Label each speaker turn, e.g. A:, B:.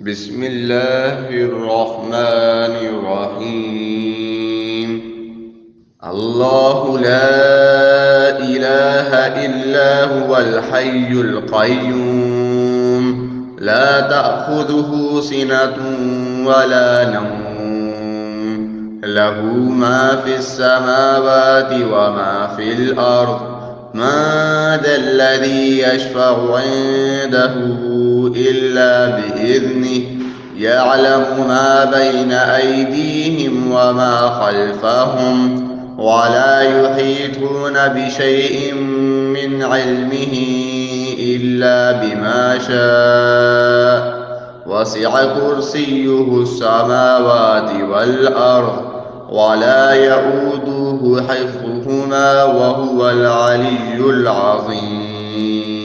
A: بسم الله الرحمن الرحيم. الله لا إله إلا هو الحي القيوم، لا تأخذه سنة ولا نوم، له ما في السماوات وما في الأرض. من ذا الذي يشفع عنده إلا بإذنه، يعلم ما بين أيديهم وما خلفهم، ولا يحيطون بشيء من علمه إلا بما شاء. وسع كرسيه السماوات والأرض، ولا يئوده حفظهما، وهو العلي العظيم.